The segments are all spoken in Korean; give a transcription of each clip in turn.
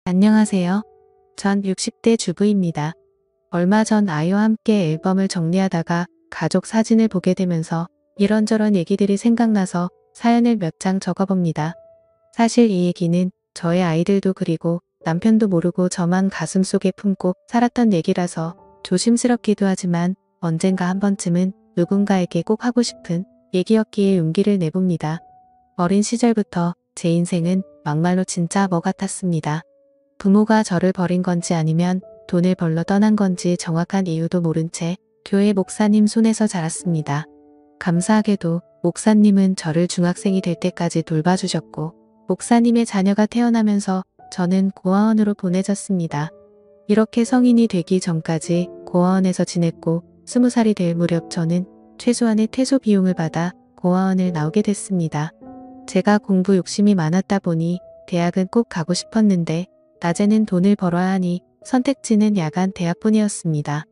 안녕하세요. 전 60대 주부입니다. 얼마 전 아이와 함께 앨범을 정리하다가 가족 사진을 보게 되면서 이런저런 얘기들이 생각나서 사연을 몇 장 적어봅니다. 사실 이 얘기는 저의 아이들도 그리고 남편도 모르고 저만 가슴속에 품고 살았던 얘기라서 조심스럽기도 하지만 언젠가 한 번쯤은 누군가에게 꼭 하고 싶은 얘기였기에 용기를 내봅니다. 어린 시절부터 제 인생은 막말로 진짜 뭐 같았습니다. 부모가 저를 버린 건지 아니면 돈을 벌러 떠난 건지 정확한 이유도 모른 채 교회 목사님 손에서 자랐습니다. 감사하게도 목사님은 저를 중학생이 될 때까지 돌봐주셨고 목사님의 자녀가 태어나면서 저는 고아원으로 보내졌습니다. 이렇게 성인이 되기 전까지 고아원에서 지냈고 20살이 될 무렵 저는 최소한의 퇴소 비용을 받아 고아원을 나오게 됐습니다. 제가 공부 욕심이 많았다 보니 대학은 꼭 가고 싶었는데 낮에는 돈을 벌어야 하니 선택지는 야간 대학뿐이었습니다.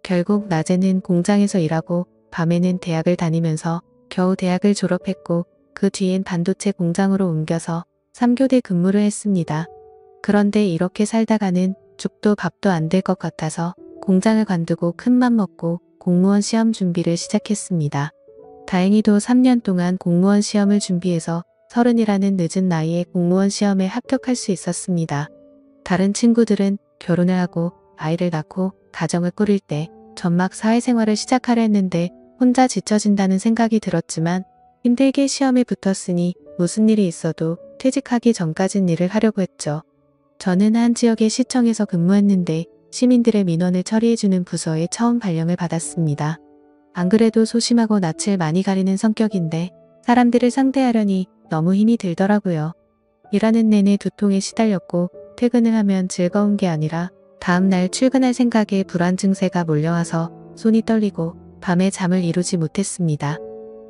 결국 낮에는 공장에서 일하고 밤에는 대학을 다니면서 겨우 대학을 졸업했고 그 뒤엔 반도체 공장으로 옮겨서 3교대 근무를 했습니다. 그런데 이렇게 살다가는 죽도 밥도 안 될 것 같아서 공장을 관두고 큰맘 먹고 공무원 시험 준비를 시작했습니다. 다행히도 3년 동안 공무원 시험을 준비해서 30이라는 늦은 나이에 공무원 시험에 합격할 수 있었습니다. 다른 친구들은 결혼을 하고 아이를 낳고 가정을 꾸릴 때 전막 사회생활을 시작하려 했는데 혼자 지쳐진다는 생각이 들었지만 힘들게 시험에 붙었으니 무슨 일이 있어도 퇴직하기 전까진 일을 하려고 했죠. 저는 한 지역의 시청에서 근무했는데 시민들의 민원을 처리해주는 부서에 처음 발령을 받았습니다. 안 그래도 소심하고 낯을 많이 가리는 성격인데 사람들을 상대하려니 너무 힘이 들더라고요. 일하는 내내 두통에 시달렸고 퇴근을 하면 즐거운 게 아니라 다음날 출근할 생각에 불안 증세가 몰려와서 손이 떨리고 밤에 잠을 이루지 못했습니다.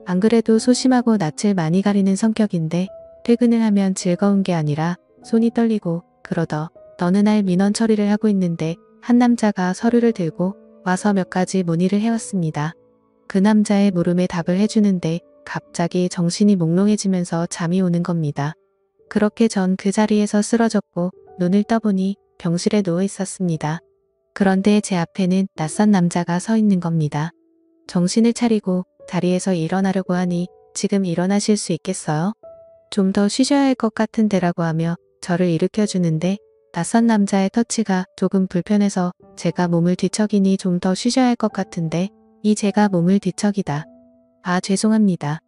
안 그래도 소심하고 낯을 많이 가리는 성격인데 퇴근을 하면 즐거운 게 아니라 손이 떨리고 그러더 어느 날 민원 처리를 하고 있는데 한 남자가 서류를 들고 와서 몇 가지 문의를 해왔습니다. 그 남자의 물음에 답을 해주는데 갑자기 정신이 몽롱해지면서 잠이 오는 겁니다. 그렇게 전 그 자리에서 쓰러졌고 눈을 떠보니 병실에 누워 있었습니다. 그런데 제 앞에는 낯선 남자가 서 있는 겁니다. 정신을 차리고 자리에서 일어나려고 하니 지금 일어나실 수 있겠어요? 좀 더 쉬셔야 할 것 같은데라고 하며 저를 일으켜주는데 낯선 남자의 터치가 조금 불편해서 제가 몸을 뒤척이니 좀 더 쉬셔야 할 것 같은데 이 제가 몸을 뒤척이다. 아 죄송합니다.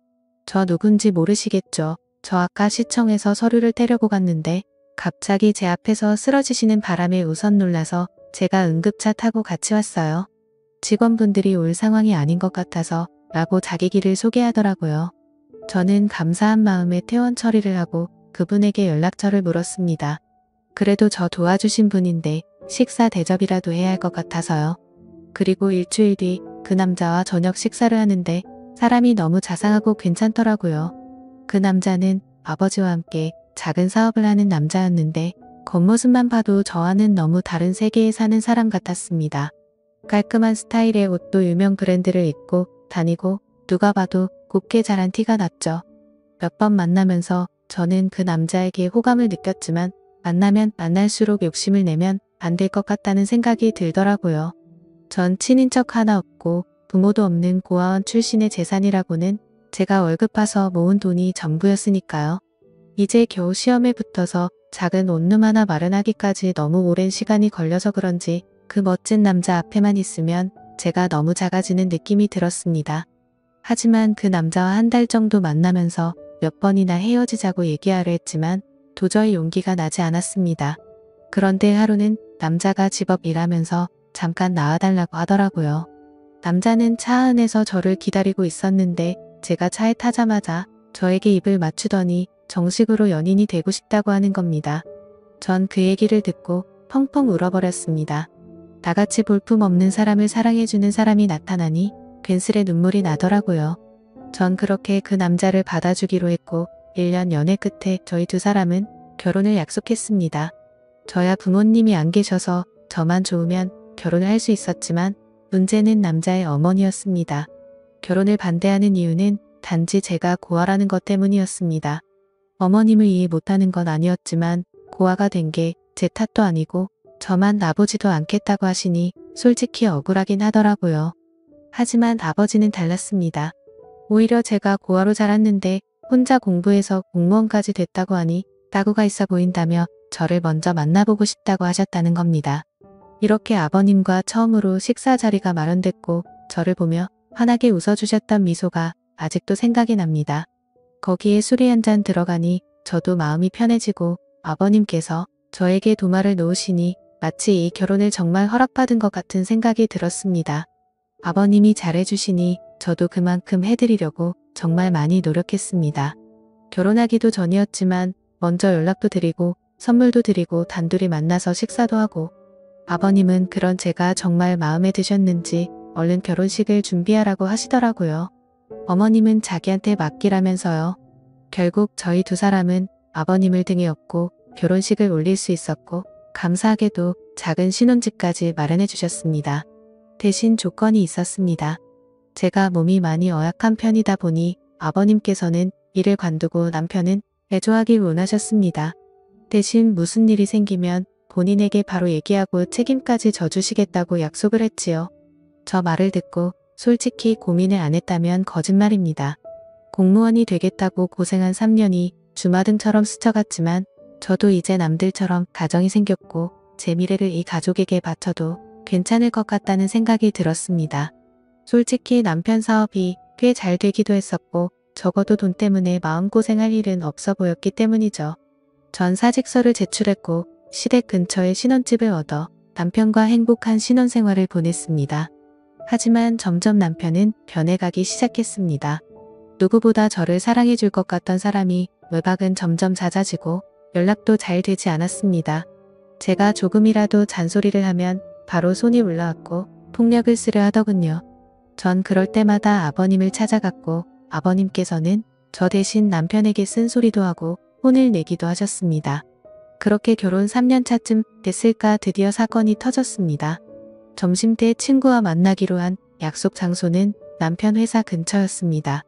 저 누군지 모르시겠죠? 저 아까 시청에서 서류를 떼려고 갔는데 갑자기 제 앞에서 쓰러지시는 바람에 우선 놀라서 제가 응급차 타고 같이 왔어요. 직원분들이 올 상황이 아닌 것 같아서 라고 자기 길을 소개하더라고요. 저는 감사한 마음에 퇴원 처리를 하고 그분에게 연락처를 물었습니다. 그래도 저 도와주신 분인데 식사 대접이라도 해야 할 것 같아서요. 그리고 일주일 뒤 그 남자와 저녁 식사를 하는데 사람이 너무 자상하고 괜찮더라고요. 그 남자는 아버지와 함께 작은 사업을 하는 남자였는데 겉모습만 봐도 저와는 너무 다른 세계에 사는 사람 같았습니다. 깔끔한 스타일의 옷도 유명 브랜드를 입고 다니고 누가 봐도 곱게 자란 티가 났죠. 몇 번 만나면서 저는 그 남자에게 호감을 느꼈지만 만나면 만날수록 욕심을 내면 안 될 것 같다는 생각이 들더라고요. 전 친인척 하나 없고 부모도 없는 고아원 출신의 재산이라고는 제가 월급 봐서 모은 돈이 전부였으니까요. 이제 겨우 시험에 붙어서 작은 원룸 하나 마련하기까지 너무 오랜 시간이 걸려서 그런지 그 멋진 남자 앞에만 있으면 제가 너무 작아지는 느낌이 들었습니다. 하지만 그 남자와 한 달 정도 만나면서 몇 번이나 헤어지자고 얘기하려 했지만 도저히 용기가 나지 않았습니다. 그런데 하루는 남자가 집업 일하면서 잠깐 나와달라고 하더라고요. 남자는 차 안에서 저를 기다리고 있었는데 제가 차에 타자마자 저에게 입을 맞추더니 정식으로 연인이 되고 싶다고 하는 겁니다. 전 그 얘기를 듣고 펑펑 울어버렸습니다. 나같이 볼품없는 사람을 사랑해주는 사람이 나타나니 괜스레 눈물이 나더라고요. 전 그렇게 그 남자를 받아주기로 했고 1년 연애 끝에 저희 두 사람은 결혼을 약속했습니다. 저야 부모님이 안 계셔서 저만 좋으면 결혼을 할 수 있었지만 문제는 남자의 어머니였습니다. 결혼을 반대하는 이유는 단지 제가 고아라는 것 때문이었습니다. 어머님을 이해 못하는 건 아니었지만 고아가 된 게 제 탓도 아니고 저만 놔보지도 않겠다고 하시니 솔직히 억울하긴 하더라고요. 하지만 아버지는 달랐습니다. 오히려 제가 고아로 자랐는데 혼자 공부해서 공무원까지 됐다고 하니 따구가 있어 보인다며 저를 먼저 만나보고 싶다고 하셨다는 겁니다. 이렇게 아버님과 처음으로 식사 자리가 마련됐고 저를 보며 환하게 웃어주셨던 미소가 아직도 생각이 납니다. 거기에 술이 한 잔 들어가니 저도 마음이 편해지고 아버님께서 저에게 도마를 놓으시니 마치 이 결혼을 정말 허락받은 것 같은 생각이 들었습니다. 아버님이 잘해주시니 저도 그만큼 해드리려고 정말 많이 노력했습니다. 결혼하기도 전이었지만 먼저 연락도 드리고 선물도 드리고 단둘이 만나서 식사도 하고 아버님은 그런 제가 정말 마음에 드셨는지 얼른 결혼식을 준비하라고 하시더라고요. 어머님은 자기한테 맡기라면서요. 결국 저희 두 사람은 아버님을 등에 업고 결혼식을 올릴 수 있었고 감사하게도 작은 신혼집까지 마련해 주셨습니다. 대신 조건이 있었습니다. 제가 몸이 많이 어약한 편이다 보니 아버님께서는 일을 관두고 남편은 애조하길 원하셨습니다. 대신 무슨 일이 생기면 본인에게 바로 얘기하고 책임까지 져주시겠다고 약속을 했지요. 저 말을 듣고 솔직히 고민을 안 했다면 거짓말입니다. 공무원이 되겠다고 고생한 3년이 주마등처럼 스쳐갔지만 저도 이제 남들처럼 가정이 생겼고 제 미래를 이 가족에게 바쳐도 괜찮을 것 같다는 생각이 들었습니다. 솔직히 남편 사업이 꽤 잘 되기도 했었고 적어도 돈 때문에 마음고생할 일은 없어 보였기 때문이죠. 전 사직서를 제출했고 시댁 근처에 신혼집을 얻어 남편과 행복한 신혼생활을 보냈습니다. 하지만 점점 남편은 변해가기 시작했습니다. 누구보다 저를 사랑해 줄 것 같던 사람이 외박은 점점 잦아지고 연락도 잘 되지 않았습니다. 제가 조금이라도 잔소리를 하면 바로 손이 올라왔고 폭력을 쓰려 하더군요. 전 그럴 때마다 아버님을 찾아갔고 아버님께서는 저 대신 남편에게 쓴소리도 하고 혼을 내기도 하셨습니다. 그렇게 결혼 3년 차쯤 됐을까 드디어 사건이 터졌습니다. 점심때 친구와 만나기로 한 약속 장소는 남편 회사 근처였습니다.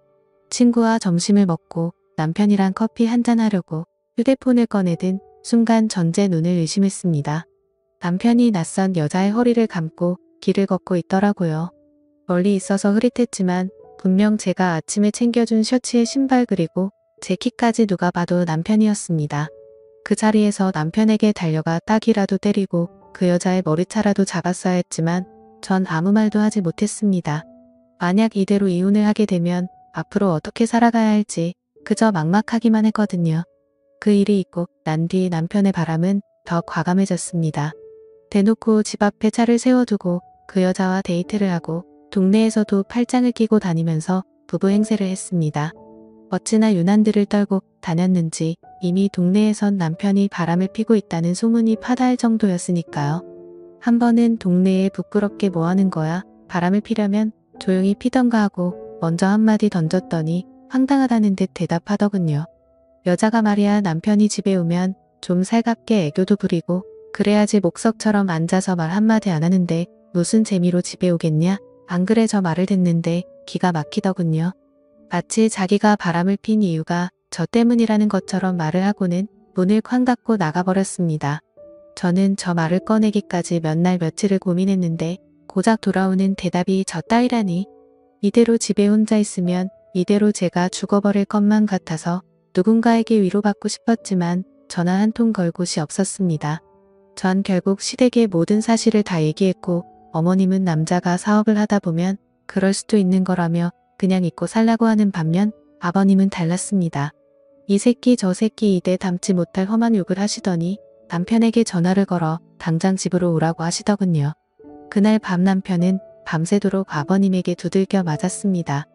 친구와 점심을 먹고 남편이랑 커피 한잔 하려고 휴대폰을 꺼내든 순간 전 제 눈을 의심했습니다. 남편이 낯선 여자의 허리를 감고 길을 걷고 있더라고요. 멀리 있어서 흐릿했지만 분명 제가 아침에 챙겨준 셔츠에 신발 그리고 제 키까지 누가 봐도 남편이었습니다. 그 자리에서 남편에게 달려가 딱이라도 때리고 그 여자의 머리차라도 잡았어야 했지만 전 아무 말도 하지 못했습니다. 만약 이대로 이혼을 하게 되면 앞으로 어떻게 살아가야 할지 그저 막막하기만 했거든요. 그 일이 있고 난 뒤 남편의 바람은 더 과감해졌습니다. 대놓고 집 앞에 차를 세워두고 그 여자와 데이트를 하고 동네에서도 팔짱을 끼고 다니면서 부부 행세를 했습니다. 어찌나 유난들을 떨고 다녔는지 이미 동네에선 남편이 바람을 피고 있다는 소문이 파다할 정도였으니까요. 한 번은 동네에 부끄럽게 뭐하는 거야? 바람을 피려면 조용히 피던가 하고 먼저 한마디 던졌더니 황당하다는 듯 대답하더군요. 여자가 말이야 남편이 집에 오면 좀 살갑게 애교도 부리고 그래야지 목석처럼 앉아서 말 한마디 안 하는데 무슨 재미로 집에 오겠냐? 안 그래 저 말을 듣는데 기가 막히더군요. 마치 자기가 바람을 핀 이유가 저 때문이라는 것처럼 말을 하고는 문을 쾅 닫고 나가버렸습니다. 저는 저 말을 꺼내기까지 몇 날 며칠을 고민했는데 고작 돌아오는 대답이 저 따위라니. 이대로 집에 혼자 있으면 이대로 제가 죽어버릴 것만 같아서 누군가에게 위로받고 싶었지만 전화 한 통 걸 곳이 없었습니다. 전 결국 시댁에 모든 사실을 다 얘기했고 어머님은 남자가 사업을 하다 보면 그럴 수도 있는 거라며 그냥 잊고 살라고 하는 반면 아버님은 달랐습니다. 이 새끼 저 새끼 이대 담지 못할 험한 욕을 하시더니 남편에게 전화를 걸어 당장 집으로 오라고 하시더군요. 그날 밤 남편은 밤새도록 아버님에게 두들겨 맞았습니다.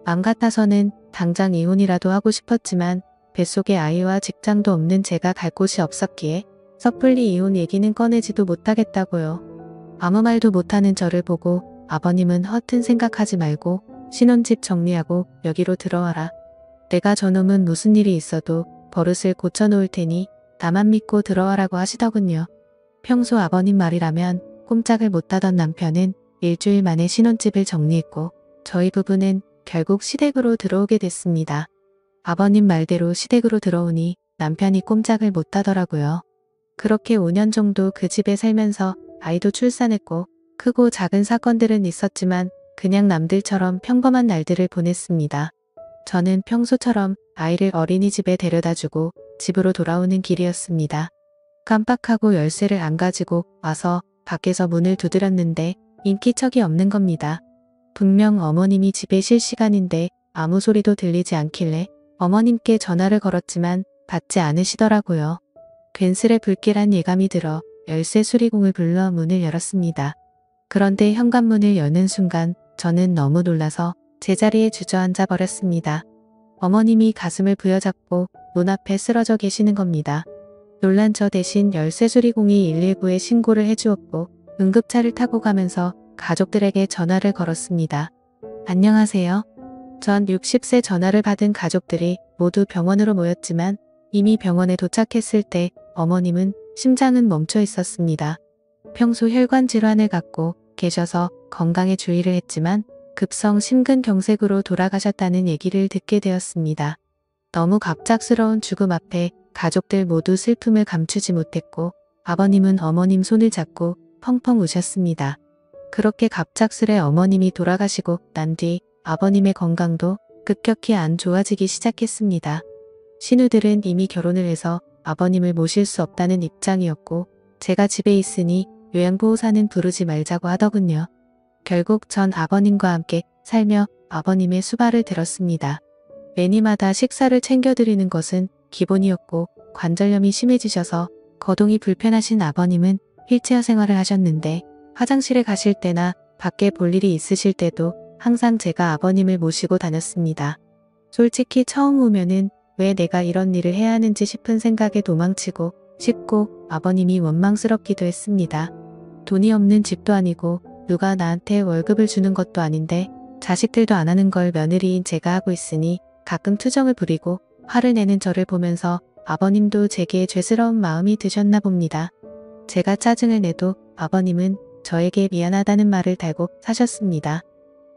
맘 같아서는 당장 이혼이라도 하고 싶었지만 뱃속에 아이와 직장도 없는 제가 갈 곳이 없었기에 섣불리 이혼 얘기는 꺼내지도 못하겠다고요. 아무 말도 못하는 저를 보고 아버님은 허튼 생각하지 말고 신혼집 정리하고 여기로 들어와라. 내가 저놈은 무슨 일이 있어도 버릇을 고쳐놓을 테니 나만 믿고 들어와라고 하시더군요. 평소 아버님 말이라면 꼼짝을 못하던 남편은 일주일 만에 신혼집을 정리했고 저희 부부는 결국 시댁으로 들어오게 됐습니다. 아버님 말대로 시댁으로 들어오니 남편이 꼼짝을 못하더라고요. 그렇게 5년 정도 그 집에 살면서 아이도 출산했고 크고 작은 사건들은 있었지만 그냥 남들처럼 평범한 날들을 보냈습니다. 저는 평소처럼 아이를 어린이집에 데려다주고 집으로 돌아오는 길이었습니다. 깜빡하고 열쇠를 안 가지고 와서 밖에서 문을 두드렸는데 인기척이 없는 겁니다. 분명 어머님이 집에 쉴 시간인데 아무 소리도 들리지 않길래 어머님께 전화를 걸었지만 받지 않으시더라고요. 괜스레 불길한 예감이 들어 열쇠 수리공을 불러 문을 열었습니다. 그런데 현관문을 여는 순간 저는 너무 놀라서 제자리에 주저앉아 버렸습니다. 어머님이 가슴을 부여잡고 문 앞에 쓰러져 계시는 겁니다. 놀란 저 대신 열쇠 수리공이 119에 신고를 해주었고 응급차를 타고 가면서 가족들에게 전화를 걸었습니다. 안녕하세요. 전 60세 전화를 받은 가족들이 모두 병원으로 모였지만 이미 병원에 도착했을 때 어머님은 심장은 멈춰 있었습니다. 평소 혈관 질환을 갖고 계셔서 건강에 주의를 했지만 급성 심근경색으로 돌아가셨다는 얘기를 듣게 되었습니다. 너무 갑작스러운 죽음 앞에 가족들 모두 슬픔을 감추지 못했고 아버님은 어머님 손을 잡고 펑펑 우셨습니다. 그렇게 갑작스레 어머님이 돌아가시고 난 뒤 아버님의 건강도 급격히 안 좋아지기 시작했습니다. 신우들은 이미 결혼을 해서 아버님을 모실 수 없다는 입장이었고 제가 집에 있으니 요양보호사는 부르지 말자고 하더군요. 결국 전 아버님과 함께 살며 아버님의 수발을 들었습니다. 매니마다 식사를 챙겨드리는 것은 기본이었고 관절염이 심해지셔서 거동이 불편하신 아버님은 휠체어 생활을 하셨는데 화장실에 가실 때나 밖에 볼 일이 있으실 때도 항상 제가 아버님을 모시고 다녔습니다. 솔직히 처음 오면은 왜 내가 이런 일을 해야 하는지 싶은 생각에 도망치고 싶고 아버님이 원망스럽기도 했습니다. 돈이 없는 집도 아니고 누가 나한테 월급을 주는 것도 아닌데 자식들도 안 하는 걸 며느리인 제가 하고 있으니 가끔 투정을 부리고 화를 내는 저를 보면서 아버님도 제게 죄스러운 마음이 드셨나 봅니다. 제가 짜증을 내도 아버님은 저에게 미안하다는 말을 달고 사셨습니다.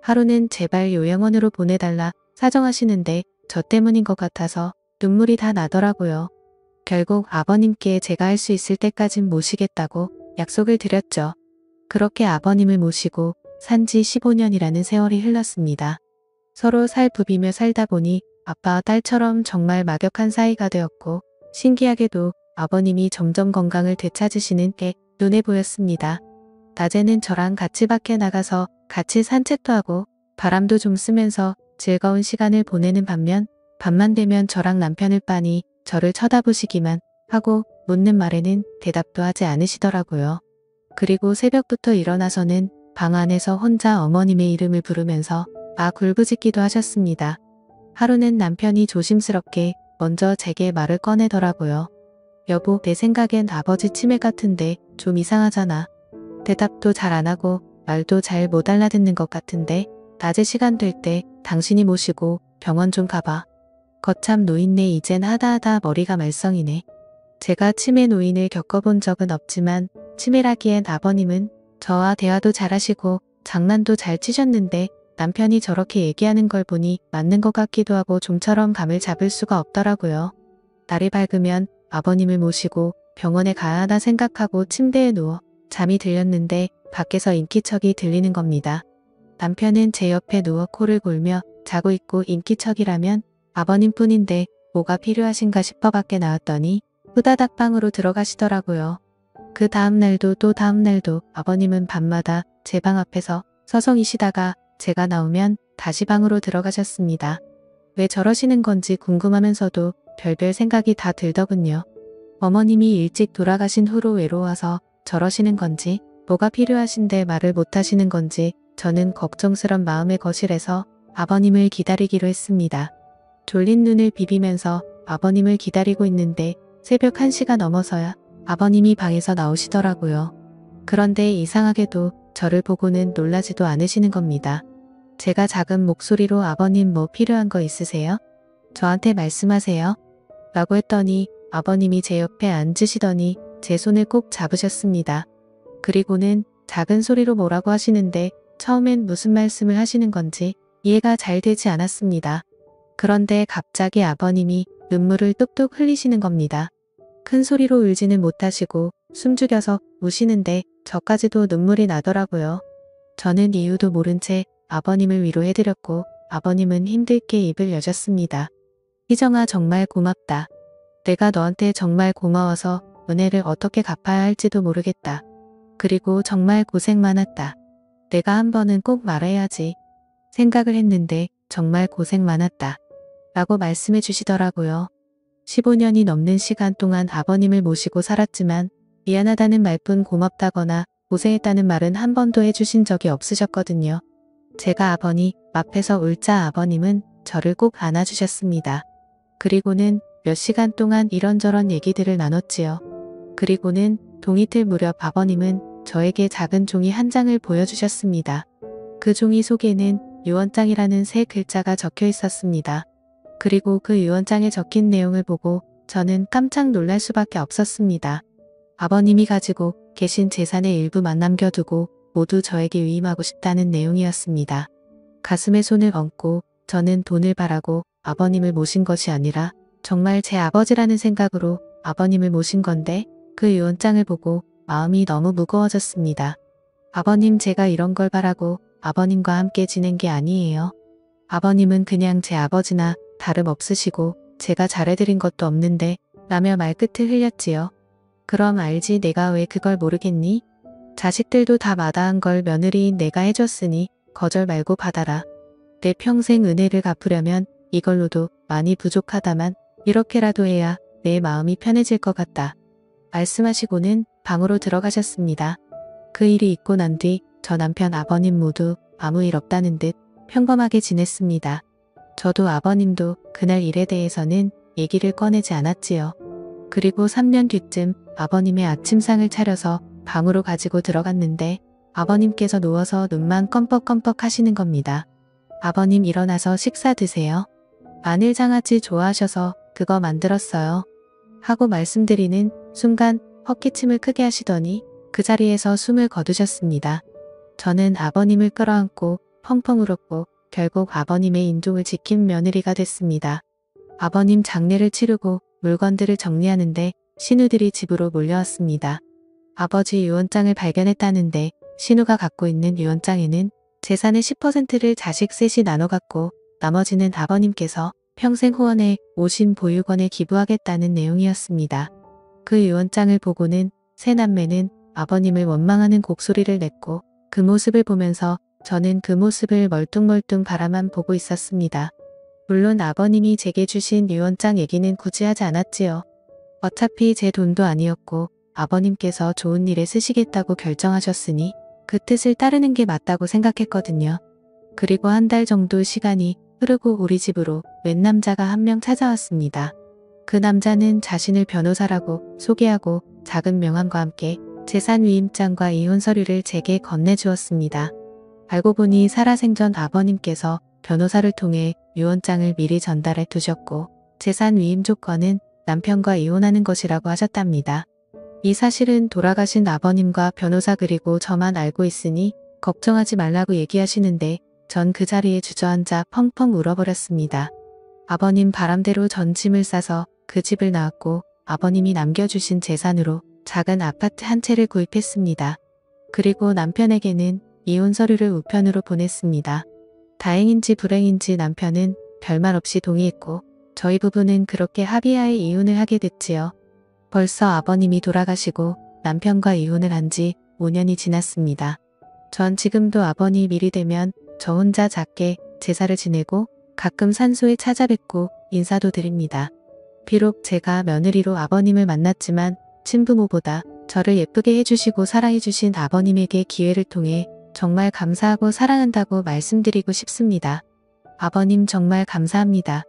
하루는 제발 요양원으로 보내달라 사정하시는데 저 때문인 것 같아서 눈물이 다 나더라고요. 결국 아버님께 제가 할 수 있을 때까진 모시겠다고 약속을 드렸죠. 그렇게 아버님을 모시고 산지 15년이라는 세월이 흘렀습니다. 서로 살 부비며 살다 보니 아빠와 딸처럼 정말 막역한 사이가 되었고 신기하게도 아버님이 점점 건강을 되찾으시는 게 눈에 보였습니다. 낮에는 저랑 같이 밖에 나가서 같이 산책도 하고 바람도 좀 쐬면서 즐거운 시간을 보내는 반면 밤만 되면 저랑 남편을 빤히 저를 쳐다보시기만 하고 묻는 말에는 대답도 하지 않으시더라고요. 그리고 새벽부터 일어나서는 방 안에서 혼자 어머님의 이름을 부르면서 굴부짖기도 하셨습니다. 하루는 남편이 조심스럽게 먼저 제게 말을 꺼내더라고요. 여보, 내 생각엔 아버지 치매 같은데 좀 이상하잖아. 대답도 잘 안 하고 말도 잘 못 알아듣는 것 같은데 낮에 시간 될 때 당신이 모시고 병원 좀 가봐. 거참 노인네 이젠 하다하다 머리가 말썽이네. 제가 치매 노인을 겪어본 적은 없지만 치매라기엔 아버님은 저와 대화도 잘하시고 장난도 잘 치셨는데 남편이 저렇게 얘기하는 걸 보니 맞는 것 같기도 하고 좀처럼 감을 잡을 수가 없더라고요. 날이 밝으면 아버님을 모시고 병원에 가야 하나 생각하고 침대에 누워 잠이 들렸는데 밖에서 인기척이 들리는 겁니다. 남편은 제 옆에 누워 코를 골며 자고 있고 인기척이라면 아버님뿐인데 뭐가 필요하신가 싶어 밖에 나왔더니 후다닥 방으로 들어가시더라고요. 그 다음날도 또 다음날도 아버님은 밤마다 제 방 앞에서 서성이시다가 제가 나오면 다시 방으로 들어가셨습니다. 왜 저러시는 건지 궁금하면서도 별별 생각이 다 들더군요. 어머님이 일찍 돌아가신 후로 외로워서 저러시는 건지 뭐가 필요하신데 말을 못하시는 건지 저는 걱정스런 마음에 거실에서 아버님을 기다리기로 했습니다. 졸린 눈을 비비면서 아버님을 기다리고 있는데 새벽 1시가 넘어서야 아버님이 방에서 나오시더라고요. 그런데 이상하게도 저를 보고는 놀라지도 않으시는 겁니다. 제가 작은 목소리로 아버님 뭐 필요한 거 있으세요? 저한테 말씀하세요. 라고 했더니 아버님이 제 옆에 앉으시더니 제 손을 꼭 잡으셨습니다. 그리고는 작은 소리로 뭐라고 하시는데 처음엔 무슨 말씀을 하시는 건지 이해가 잘 되지 않았습니다. 그런데 갑자기 아버님이 눈물을 뚝뚝 흘리시는 겁니다. 큰 소리로 울지는 못하시고 숨죽여서 우시는데 저까지도 눈물이 나더라고요. 저는 이유도 모른 채 아버님을 위로해드렸고 아버님은 힘들게 입을 여셨습니다. 희정아 정말 고맙다. 내가 너한테 정말 고마워서 은혜를 어떻게 갚아야 할지도 모르겠다. 그리고 정말 고생 많았다. 내가 한 번은 꼭 말해야지. 생각을 했는데 정말 고생 많았다. 라고 말씀해 주시더라고요. 15년이 넘는 시간 동안 아버님을 모시고 살았지만 미안하다는 말뿐 고맙다거나 고생했다는 말은 한 번도 해주신 적이 없으셨거든요. 제가 아버님 앞에서 울자 아버님은 저를 꼭 안아주셨습니다. 그리고는 몇 시간 동안 이런저런 얘기들을 나눴지요. 그리고는 동이틀 무렵 아버님은 저에게 작은 종이 한 장을 보여주셨습니다. 그 종이 속에는 유언장이라는 세 글자가 적혀 있었습니다. 그리고 그 유언장에 적힌 내용을 보고 저는 깜짝 놀랄 수밖에 없었습니다. 아버님이 가지고 계신 재산의 일부만 남겨두고 모두 저에게 위임하고 싶다는 내용이었습니다. 가슴에 손을 얹고 저는 돈을 바라고 아버님을 모신 것이 아니라 정말 제 아버지라는 생각으로 아버님을 모신 건데 그 유언장을 보고 마음이 너무 무거워졌습니다. 아버님 제가 이런 걸 바라고 아버님과 함께 지낸 게 아니에요. 아버님은 그냥 제 아버지나 다름없으시고 제가 잘해드린 것도 없는데 라며 말끝을 흘렸지요. 그럼 알지 내가 왜 그걸 모르겠니? 자식들도 다 마다한 걸 며느리인 내가 해줬으니 거절 말고 받아라. 내 평생 은혜를 갚으려면 이걸로도 많이 부족하다만 이렇게라도 해야 내 마음이 편해질 것 같다. 말씀하시고는 방으로 들어가셨습니다. 그 일이 있고 난 뒤 저 남편 아버님 모두 아무 일 없다는 듯 평범하게 지냈습니다. 저도 아버님도 그날 일에 대해서는 얘기를 꺼내지 않았지요. 그리고 3년 뒤쯤 아버님의 아침상을 차려서 방으로 가지고 들어갔는데 아버님께서 누워서 눈만 껌뻑껌뻑 하시는 겁니다. 아버님 일어나서 식사 드세요. 마늘 장아찌 좋아하셔서 그거 만들었어요. 하고 말씀드리는 순간 헛기침을 크게 하시더니 그 자리에서 숨을 거두셨습니다. 저는 아버님을 끌어안고 펑펑 울었고 결국 아버님의 인종을 지킨 며느리가 됐습니다. 아버님 장례를 치르고 물건들을 정리하는데 신우들이 집으로 몰려왔습니다. 아버지 유언장을 발견했다는데 신우가 갖고 있는 유언장에는 재산의 10%를 자식 셋이 나눠 갖고 나머지는 아버님께서 평생 후원해 오신 보육원에 기부하겠다는 내용이었습니다. 그 유언장을 보고는 세 남매는 아버님을 원망하는 곡소리를 냈고 그 모습을 보면서 저는 그 모습을 멀뚱멀뚱 바라만 보고 있었습니다. 물론 아버님이 제게 주신 유언장 얘기는 굳이 하지 않았지요. 어차피 제 돈도 아니었고 아버님께서 좋은 일에 쓰시겠다고 결정하셨으니 그 뜻을 따르는 게 맞다고 생각했거든요. 그리고 한 달 정도 시간이 흐르고 우리 집으로 웬 남자가 한 명 찾아왔습니다. 그 남자는 자신을 변호사라고 소개하고 작은 명함과 함께 재산 위임장과 이혼 서류를 제게 건네주었습니다. 알고 보니 살아생전 아버님께서 변호사를 통해 유언장을 미리 전달해 두셨고 재산 위임 조건은 남편과 이혼하는 것이라고 하셨답니다. 이 사실은 돌아가신 아버님과 변호사 그리고 저만 알고 있으니 걱정하지 말라고 얘기하시는데 전 그 자리에 주저앉아 펑펑 울어버렸습니다. 아버님 바람대로 전 짐을 싸서 그 집을 나왔고 아버님이 남겨주신 재산으로 작은 아파트 한 채를 구입했습니다. 그리고 남편에게는 이혼 서류를 우편으로 보냈습니다. 다행인지 불행인지 남편은 별말 없이 동의했고 저희 부부는 그렇게 합의하에 이혼을 하게 됐지요. 벌써 아버님이 돌아가시고 남편과 이혼을 한 지 5년이 지났습니다. 전 지금도 아버님 일이 되면 저 혼자 작게 제사를 지내고 가끔 산소에 찾아뵙고 인사도 드립니다. 비록 제가 며느리로 아버님을 만났지만 친부모보다 저를 예쁘게 해주시고 사랑해주신 아버님에게 기회를 통해 정말 감사하고 사랑한다고 말씀드리고 싶습니다. 아버님 정말 감사합니다.